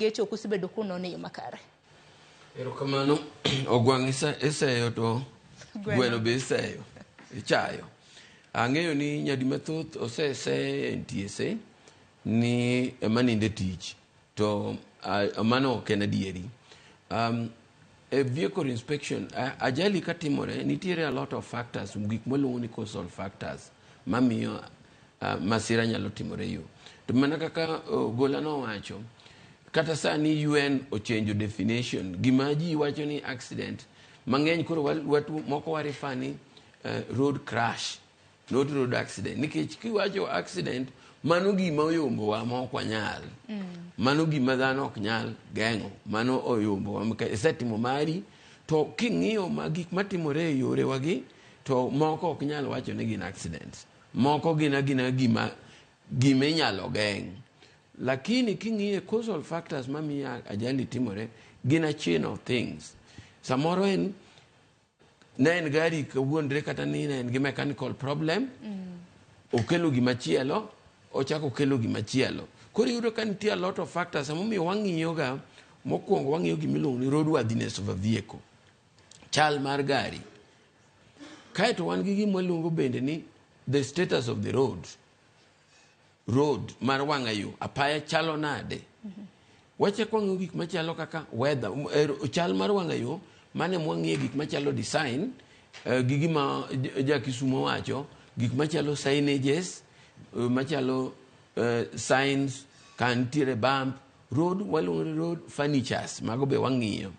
geche ok osebedo kunono e yo makare. Erokamano, ogwang' iseyo to gweno be iseyo, ichayo. Ang'eyo ni nyadi mathoth osesee NTSA ni maninde tich, to mano ok en adieri. A vehicle inspection, ajali katimore, nitiere a lot of factors, gik maluongo ni causal factors, mamiyo masira nyalo timore yo. To mana kaka gola nowacho, kata sani UN ochange definition, gima ji wacho ni accident, mang'eny koro moko warifani road crash, not road accident. Nikech kiwacho accident, mano gima oyombowa ma ok wanyal. Mano gima dhano ok nyal geng'o, mano oyombowa. Isetimo mari, to king'iyo gik matimore e yore wagi, to moko ok nyal wacho ni gin accidents. Moko gina gima inyalo geng'. Lakini king'iye causal factors mamiyo ajali timore, gin a chain of things. Samoro ne en gari kawuondre kata ni ne en gi mechanical problem, okelo gimachielo, ochako okelo gimachielo. Koro yudo ka nitie a lot of factors, samomiyo wang'iyo ga, mokwongo wang'iyo gimiluongo ni roadworthiness of a vehicle. Chal mar gari. Kaeto wan gi gima waluongo bende ni the status of the road mar wang'ayo, apaya chalo nade. Wachako wang'iyo gik machalo kaka weather, chal mar wang'ayo, mane mwang'iye gik machalo design, gi gima jakisumo wacho, gik machalo signages, machalo signs, kantiere bump, road, waluongo road furnitures, mago be wang'iyo.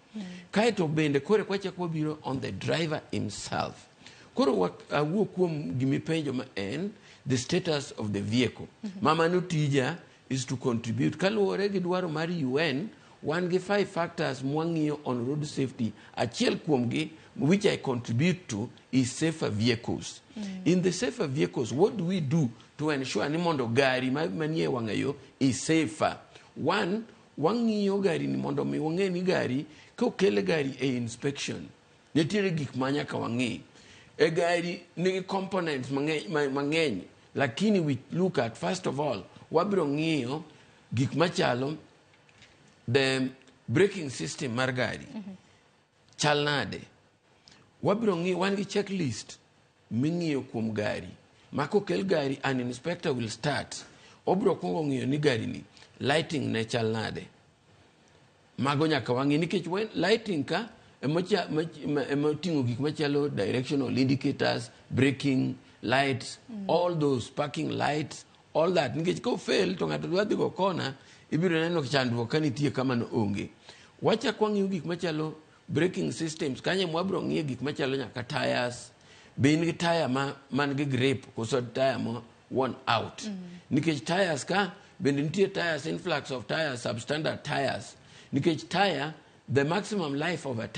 Kaeto bende kore kwachako wabiro on the driver himself. Koro awuok kuom gimipenjo ma en the status of the vehicle. Mamano tija is to contribute. Kaluwore gi dwaro mar UN, wan gi 5 factors mwang'iyo on road safety. Achiel kuomgi, which I contribute to, is safer vehicles. In the safer vehicles, what do we do to ensure ni mondo gari manie wang'ayo is safer? One, wang'iyo gari ni mondo mi wang'e ni gari, kokele gari e inspection, nitiere gik manyaka wang'i. A gari nigi components mang'eny, lakini we look at, first of all, wabiro ng'iyo gik machalo the braking system mar gari. Chal nade. Wabiro ng'iyo, wan gi checklist ming'iyo kuom gari. Makokel gari, an inspector will start. Obiro kongo ng'iyo ni gari ni, lighting ne chal nade. Mago nyaka wang'i, nikech when lighting ka, emoting'o gik machalo directional indicators, braking lights, all those parking lights, all that. Nikech ko fail to ng'ato dwa dhi go kona, ibiro neno chandruok ka nitie kama no onge. Wachako wang'iyo gik machalo braking systems, kanye mwabiro ng'iyo gik machalo nyaka tires, be in gi tire man gi grip, koso tire mo worn out. Nikech tires ka, bende nitie tires, influx of tires, substandard tires. Nikech tire, the maximum life of a tire